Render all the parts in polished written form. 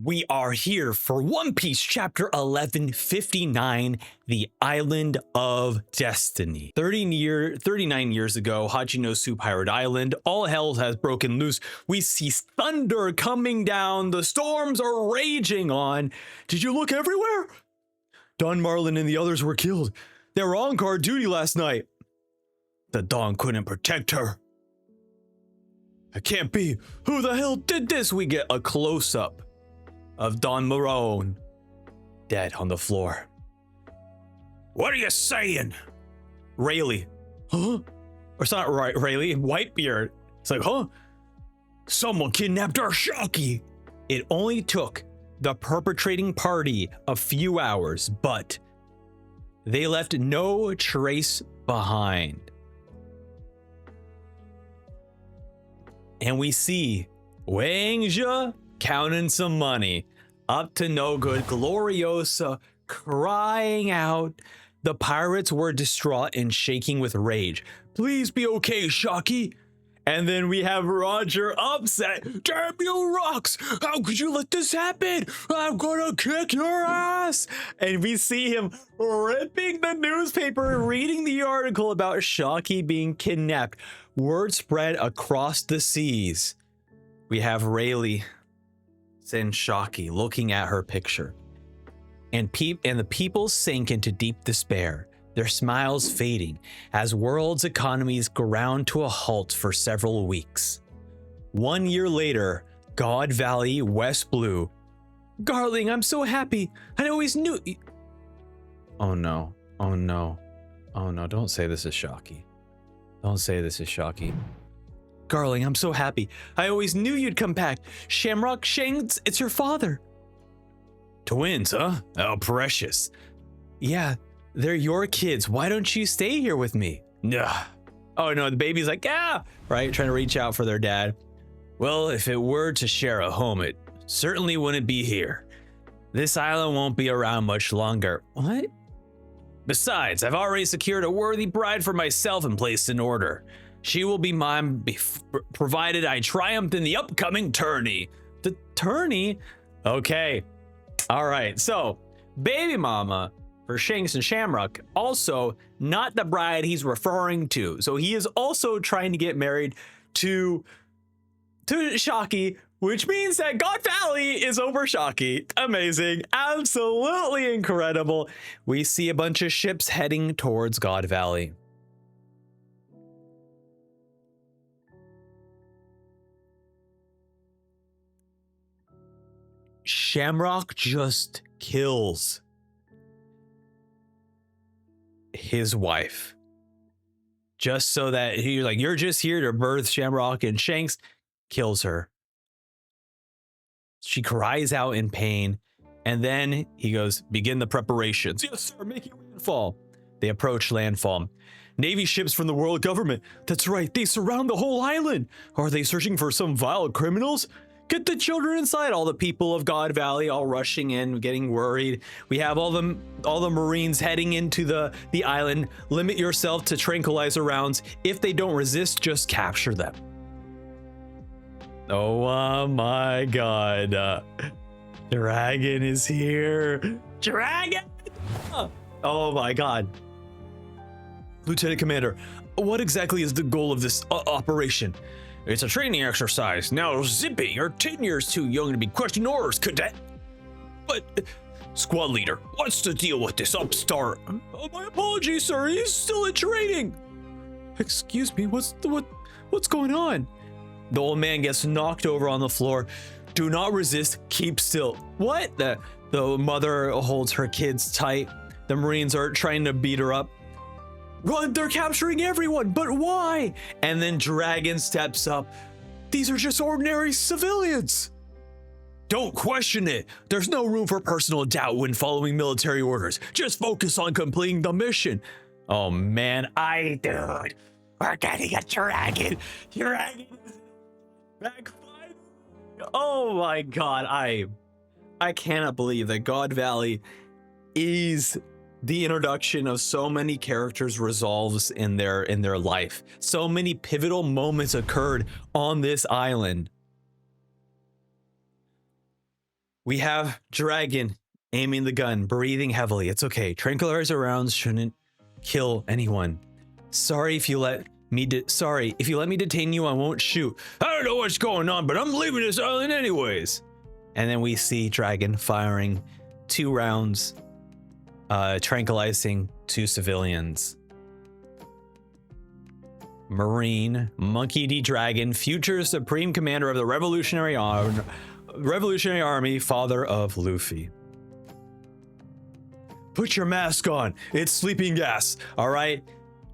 We are here for One Piece chapter 1159, The Island of Destiny. 39 years ago, Hachinosu Pirate Island, all hell has broken loose. We see thunder coming down. The storms are raging on. Did you look everywhere? Don Marlin and the others were killed. They were on guard duty last night. The Dawn couldn't protect her. It can't be. Who the hell did this? We get a close-up of Don Marone dead on the floor. What are you saying? Rayleigh. Huh? Or it's not right, Rayleigh, Whitebeard. It's like, huh? Someone kidnapped our Shocky. It only took the perpetrating party a few hours, but they left no trace behind. And we see Wang Zhe counting some money. Up to no good. Gloriosa crying out. The pirates were distraught and shaking with rage. Please be okay, Shocky. And then we have Roger upset. Damn you, Rocks! How could you let this happen? I'm gonna kick your ass! And we see him ripping the newspaper, reading the article about Shocky being kidnapped. Word spread across the seas. We have Rayleigh and Shocky looking at her picture. And the people sank into deep despair, their smiles fading as world's economies ground to a halt for several weeks. 1 year later, God Valley, West Blue. Garling, I'm so happy. I always knew. Oh no. Oh no. Oh no. Don't say this is Shocky. Don't say this is Shocky. Garling, I'm so happy. I always knew you'd come back. Shamrock, Shanks, it's your father. Twins, huh? How precious. Yeah, they're your kids. Why don't you stay here with me? Nah. Oh no, the baby's like, ah, right, trying to reach out for their dad. Well, if it were to share a home, it certainly wouldn't be here. This island won't be around much longer. What? Besides, I've already secured a worthy bride for myself and placed an order. She will be mine provided I triumph in the upcoming tourney. The tourney? Okay. All right. So, baby mama for Shanks and Shamrock, also not the bride he's referring to. So he is also trying to get married to Shocky, which means that God Valley is over Shocky. Amazing. Absolutely incredible. We see a bunch of ships heading towards God Valley. Shamrock just kills his wife just so that he's like, you're just here to birth Shamrock, and Shanks kills her. She cries out in pain, and then he goes, begin the preparations. Yes, sir, making landfall. They approach landfall. Navy ships from the world government. That's right, they surround the whole island. Are they searching for some vile criminals? Get the children inside. All the people of God Valley all rushing in, getting worried. We have all the Marines heading into the island. Limit yourself to tranquilizer rounds. If they don't resist, just capture them. Oh my God. Dragon is here. Dragon! Oh my God. Lieutenant Commander, what exactly is the goal of this operation? It's a training exercise. Now, Zippy, you're 10 years too young to be questioning orders, cadet. But, squad leader, what's the deal with this upstart? Oh, my apologies, sir. He's still in training. Excuse me, what's going on? The old man gets knocked over on the floor. Do not resist. Keep still. What? The mother holds her kids tight. The Marines are trying to beat her up. Run, they're capturing everyone, but why? And then Dragon steps up. These are just ordinary civilians. Don't question it. There's no room for personal doubt when following military orders. Just focus on completing the mission. Oh man, dude, we're getting a dragon. Dragon is back. Oh my God, I cannot believe that God Valley is the introduction of so many characters resolves in their life. So many pivotal moments occurred on this island. We have Dragon aiming the gun, breathing heavily. It's okay. Tranquilizer rounds shouldn't kill anyone. Sorry if you let me detain you, I won't shoot. I don't know what's going on, but I'm leaving this island anyways. And then we see Dragon firing 2 rounds, tranquilizing 2 civilians. Marine Monkey D. Dragon, future Supreme Commander of the Revolutionary Army, father of Luffy. Put your mask on. It's sleeping gas. All right.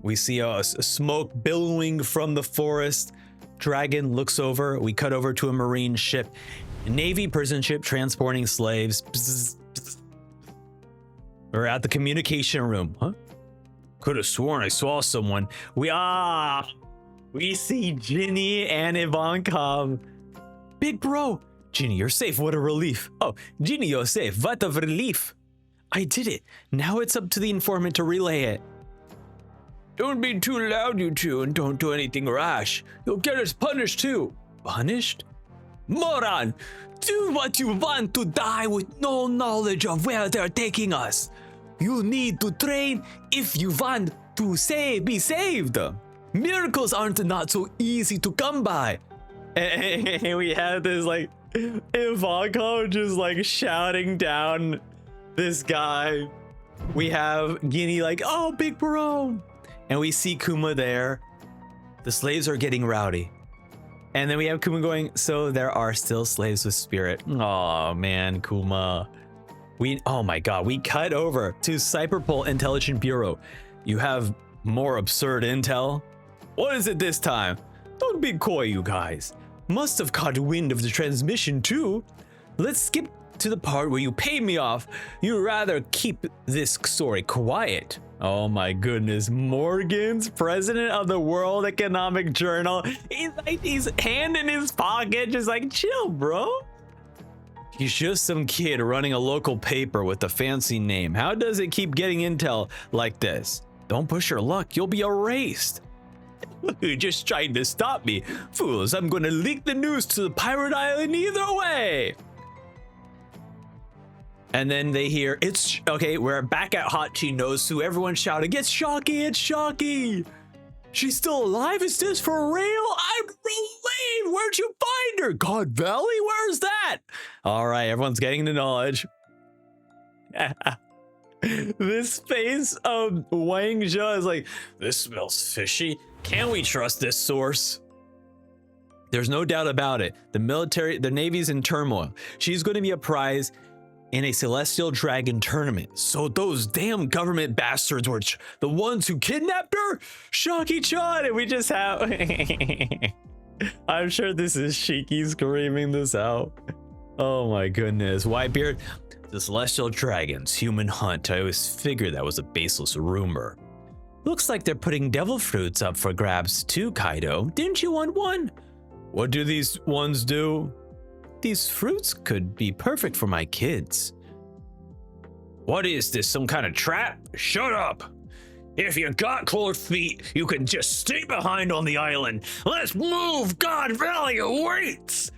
We see a smoke billowing from the forest. Dragon looks over. We cut over to a Marine ship, Navy prison ship transporting slaves. Bzz, bzz. We're at the communication room. Huh? Could have sworn I saw someone. We see Ginny and Ivankov. Big bro. Ginny, you're safe. What a relief. Oh, Ginny, you're safe. What a relief. I did it. Now it's up to the informant to relay it. Don't be too loud, you two, and don't do anything rash. You'll get us punished too. Punished? Moron! Do what you want to die with no knowledge of where they're taking us. You need to train if you want to be saved. Miracles aren't not so easy to come by. And we have this like Ivankov just like shouting down this guy. We have Guinea like, oh, big bro. And we see Kuma there. The slaves are getting rowdy. And then we have Kuma going, so there are still slaves with spirit. Oh man, Kuma. Oh my god, we cut over to Cyberpol Intelligence Bureau. You have more absurd intel? What is it this time? Don't be coy, you guys. Must have caught wind of the transmission too. Let's skip to the part where you paid me off. You'd rather keep this story quiet. Oh my goodness, Morgan's president of the World Economic Journal. He's hand in his pocket, just like, chill, bro. He's just some kid running a local paper with a fancy name. How does it keep getting intel like this? Don't push your luck, you'll be erased. You just tried to stop me. Fools, I'm gonna leak the news to the pirate island either way. And then they hear, it's okay, we're back at Hachinosu. Everyone's shouting, it's Shocky, it's Shocky. She's still alive? Is this for real? I'm relieved. Where'd you find her? God Valley? Where's that? All right, everyone's getting the knowledge. This face of Wang Zhe is like, this smells fishy. Can we trust this source? There's no doubt about it. The Navy's in turmoil. She's going to be a prize in a Celestial Dragon tournament. So those damn government bastards were the ones who kidnapped her? Shocky-chan, and we just have... I'm sure this is Shiki screaming this out. Oh my goodness. Whitebeard, the Celestial Dragons, human hunt. I always figured that was a baseless rumor. Looks like they're putting devil fruits up for grabs too, Kaido. Didn't you want one? What do these ones do? These fruits could be perfect for my kids. What is this, some kind of trap? Shut up! If you got cold feet, you can just stay behind on the island. Let's move! God Valley awaits!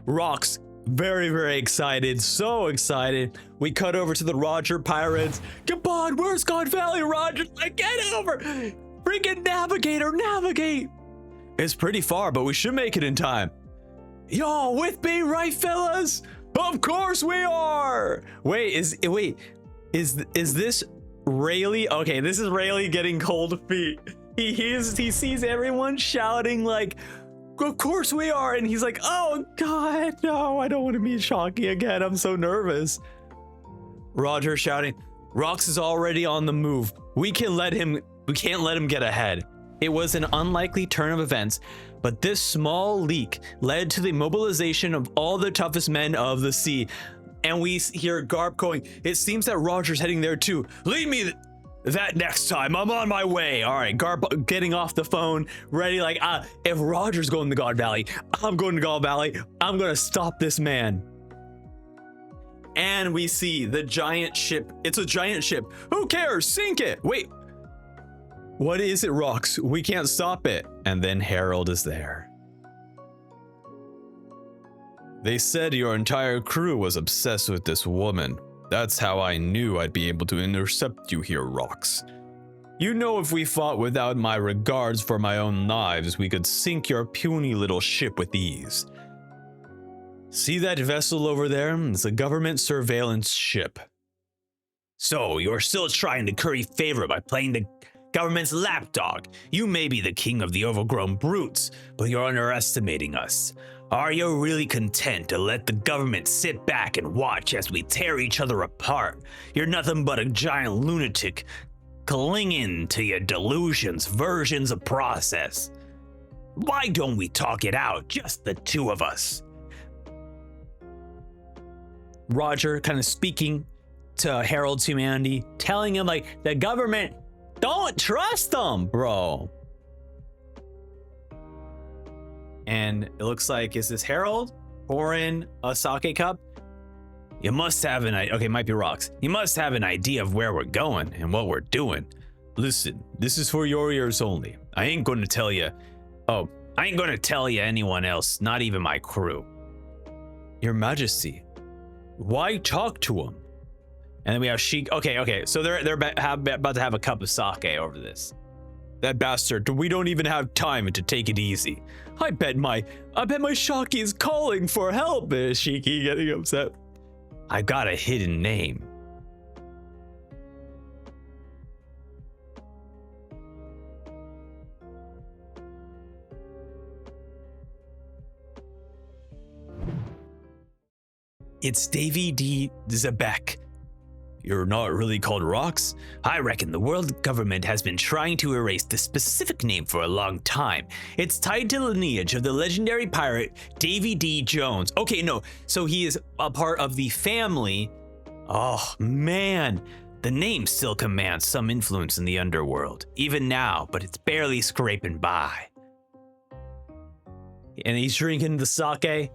Rock's very, very excited, so excited. We cut over to the Roger Pirates. Come on, where's God Valley, Roger? Like, get over! Freaking navigate! It's pretty far, but we should make it in time. Y'all with me, right, fellas? Of course we are. Wait, is this Rayleigh? Okay, this is Rayleigh getting cold feet. He sees everyone shouting like, of course we are, and he's like, oh god, no, I don't want to meet Shocky again. I'm so nervous. Roger shouting, Rox is already on the move. We can't let him get ahead. It was an unlikely turn of events, but this small leak led to the mobilization of all the toughest men of the sea. And we hear Garp going, it seems that Roger's heading there too. Leave me that next time. I'm on my way. All right, Garp getting off the phone, ready like, if Roger's going to God Valley, I'm going to God Valley. I'm going to stop this man. And we see the giant ship. It's a giant ship. Who cares? Sink it. Wait. What is it, Rox? We can't stop it. And then Harold is there. They said your entire crew was obsessed with this woman. That's how I knew I'd be able to intercept you here, Rox. You know, if we fought without my regards for my own lives, we could sink your puny little ship with ease. See that vessel over there? It's a government surveillance ship. So, you're still trying to curry favor by playing the government's lapdog. You may be the king of the overgrown brutes, but you're underestimating us. Are you really content to let the government sit back and watch as we tear each other apart? You're nothing but a giant lunatic clinging to your delusions, versions of process. Why don't we talk it out, just the two of us? Roger kind of speaking to Harold's humanity, telling him like, the government, don't trust them, bro. And it looks like, is this Harold pouring a sake cup? You must have an idea. Okay, it might be Rox. You must have an idea of where we're going and what we're doing. Listen, this is for your ears only. I ain't gonna tell you. Oh, I ain't gonna tell you anyone else, not even my crew. Your Majesty, why talk to him? And then we have Sheik. Okay. So they're about to have a cup of sake over this. That bastard. We don't even have time to take it easy. I bet my Shaki is calling for help. Shiki getting upset. I got a hidden name. It's Davy D. Zebek. You're not really called Rox? I reckon the world government has been trying to erase this specific name for a long time. It's tied to the lineage of the legendary pirate Davy D. Jones. Okay, no, so he is a part of the family. Oh man, the name still commands some influence in the underworld, even now, but it's barely scraping by. And he's drinking the sake.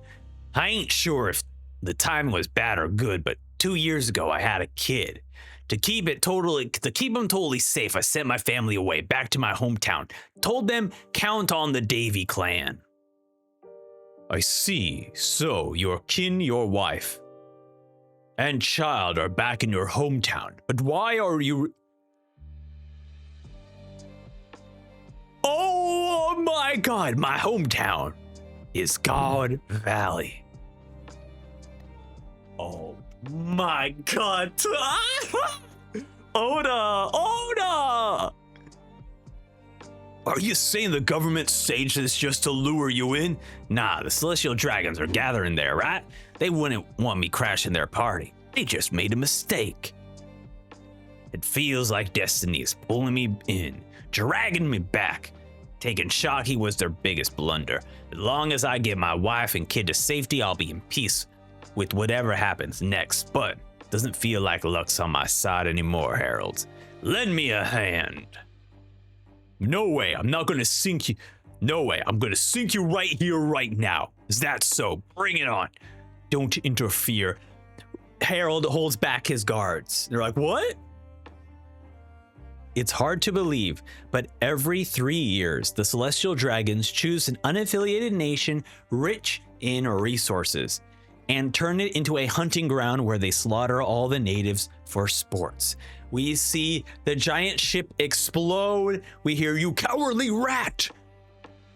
I ain't sure if the timing was bad or good, but 2 years ago, I had a kid. To keep him totally safe, I sent my family away, back to my hometown. Told them, count on the Davy clan. I see. So, your kin, your wife, and child are back in your hometown. But why are you... Oh my god, my hometown is God Valley. Oh my god. Oda! Are you saying the government staged this just to lure you in? Nah, the Celestial Dragons are gathering there, right? They wouldn't want me crashing their party. They just made a mistake. It feels like destiny is pulling me in, dragging me back. Taking Shaki was their biggest blunder. As long as I get my wife and kid to safety, I'll be in peace with whatever happens next, but doesn't feel like luck's on my side anymore, Harold. Lend me a hand. No way, I'm not gonna sink you. No way, I'm gonna sink you right here, right now. Is that so? Bring it on. Don't interfere. Harold holds back his guards. They're like, what? It's hard to believe, but every 3 years, the Celestial Dragons choose an unaffiliated nation rich in resources and turn it into a hunting ground where they slaughter all the natives for sports. We see the giant ship explode. We hear, you cowardly rat.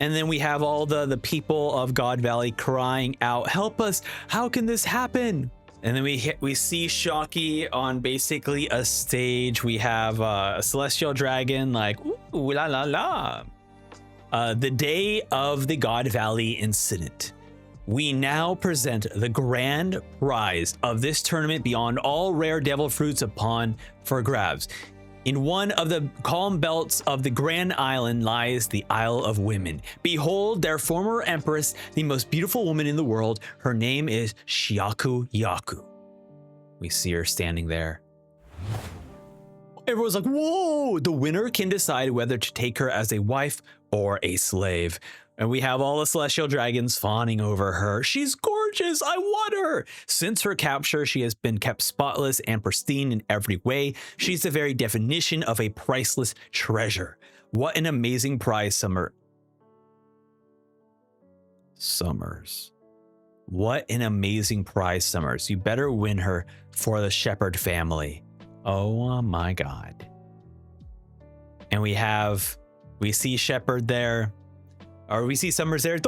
And then we have all the people of God Valley crying out, help us, how can this happen? And then we see Shaki on basically a stage. We have a Celestial Dragon like, ooh la la la. The day of the God Valley incident. We now present the grand prize of this tournament beyond all rare devil fruits upon for grabs. In one of the calm belts of the Grand Island lies the Isle of Women. Behold their former empress, the most beautiful woman in the world. Her name is Shiaku Yaku. We see her standing there. Everyone's like, whoa! The winner can decide whether to take her as a wife or a slave. And we have all the Celestial Dragons fawning over her. She's gorgeous. I want her. Since her capture, she has been kept spotless and pristine in every way. She's the very definition of a priceless treasure. What an amazing prize, Summers. What an amazing prize, Summers. You better win her for the Shepherd family. Oh my God. And we see Shepherd there, or we see Summers there.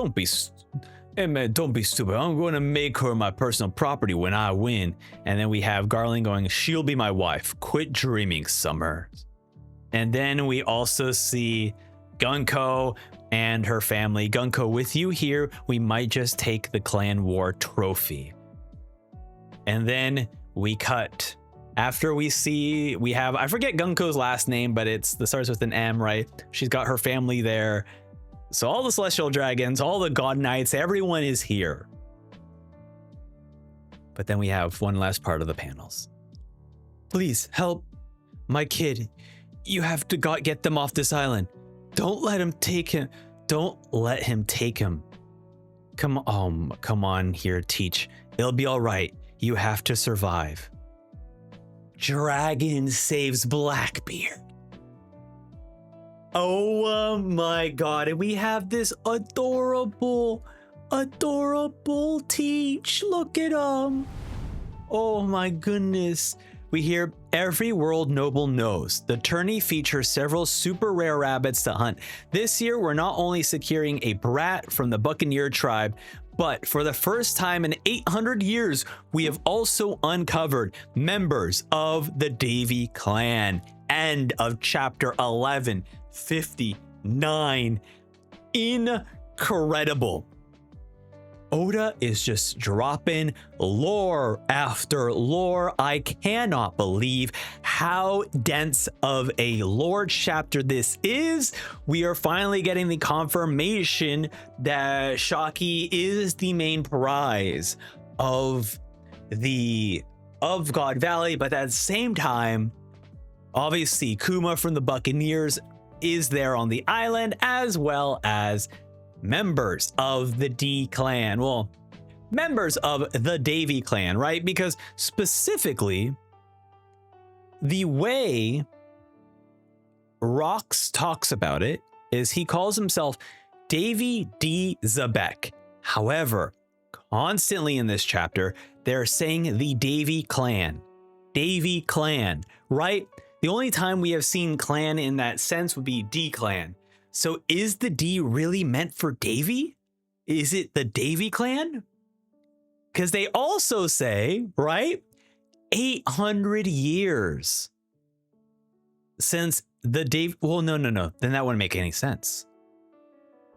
Hey man, don't be stupid. I'm going to make her my personal property when I win. And then we have Garland going, she'll be my wife. Quit dreaming, Summers. And then we also see Gunko and her family. Gunko, with you here, we might just take the Clan War trophy. And then we cut. After we have, I forget Gunko's last name, but it starts with an M, right? She's got her family there. So all the Celestial Dragons, all the God Knights, everyone is here. But then we have one last part of the panels. Please help my kid. You have to get them off this island. Don't let him take him. Don't let him take him. Come on here, Teach. It'll be all right. You have to survive. Dragon saves Blackbeard. Oh my God. And we have this adorable Teach. Look at him. Oh my goodness. We hear every world noble knows the tourney features several super rare rabbits to hunt. This year, we're not only securing a brat from the Buccaneer tribe, but for the first time in 800 years, we have also uncovered members of the Davy clan. End of chapter 1159. Incredible. Oda is just dropping lore after lore. I cannot believe how dense of a lore chapter this is. We are finally getting the confirmation that Shaki is the main prize of God Valley, but at the same time, obviously Kuma from the Buccaneers is there on the island, as well as members of the D clan. Well, members of the Davy clan, right? Because specifically, the way Rox talks about it is he calls himself Davy D. Zabek. However, constantly in this chapter, they're saying the Davy clan. Davy clan, right? The only time we have seen clan in that sense would be D clan. So is the D really meant for Davy? Is it the Davy clan? Because they also say, right, 800 years since the Davy. Well, no. Then that wouldn't make any sense.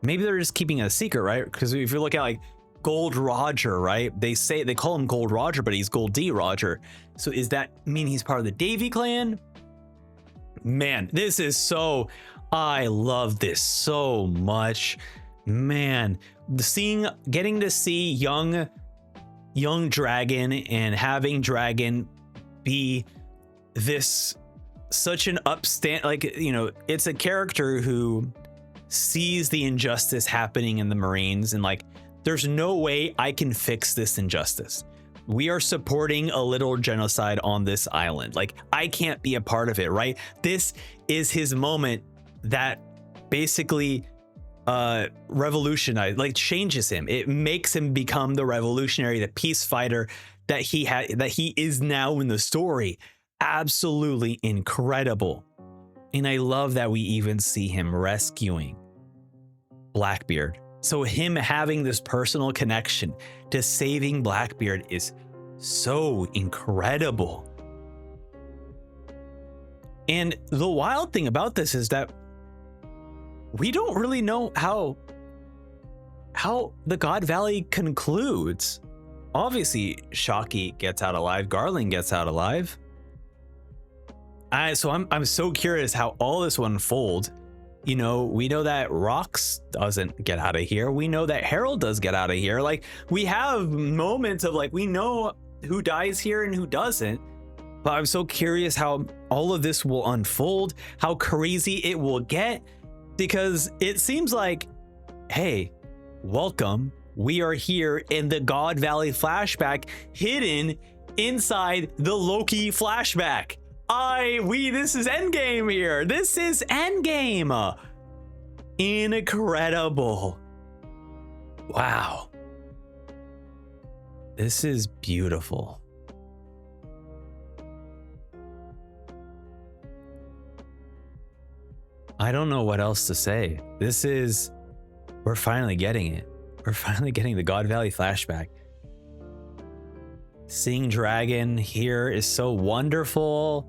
Maybe they're just keeping it a secret, right? Because if you look at like Gold Roger, right? They call him Gold Roger, but he's Gold D Roger. So does that mean he's part of the Davy clan? Man, this is so... I love this so much, man. Getting to see young Dragon and having Dragon be this such an upstand, like, you know, it's a character who sees the injustice happening in the Marines and like, there's no way I can fix this injustice. We are supporting a literal genocide on this island. Like, I can't be a part of it, right? This is his moment that basically changes him. It makes him become the revolutionary, the peace fighter that he is now in the story. Absolutely incredible. And I love that we even see him rescuing Blackbeard. So him having this personal connection to saving Blackbeard is so incredible. And the wild thing about this is that we don't really know how the God Valley concludes. Obviously, Shaki gets out alive. Garland gets out alive. So I'm so curious how all this will unfold. You know, we know that Rox doesn't get out of here. We know that Harold does get out of here. Like, we have moments of like, we know who dies here and who doesn't. But I'm so curious how all of this will unfold, how crazy it will get, because it seems like, hey, welcome. We are here in the God Valley flashback, hidden inside the Loki flashback. This is Endgame here. This is Endgame. Incredible. Wow. This is beautiful. I don't know what else to say. We're finally getting it. We're finally getting the God Valley flashback. Seeing Dragon here is so wonderful.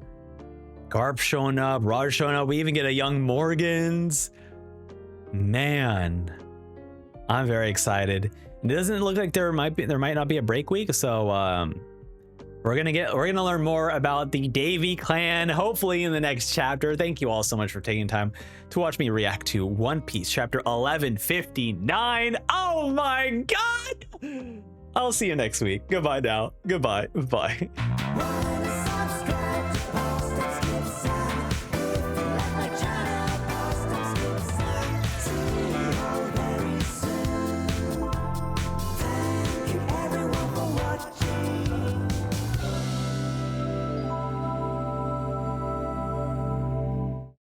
Garp showing up, Raj showing up. We even get a young Morgans. Man, I'm very excited. It doesn't look like there might not be a break week, so we're gonna learn more about the Davy clan hopefully in the next chapter. Thank you all so much for taking time to watch me react to One Piece chapter 1159. Oh my god! I'll see you next week. Goodbye now. Goodbye. Bye.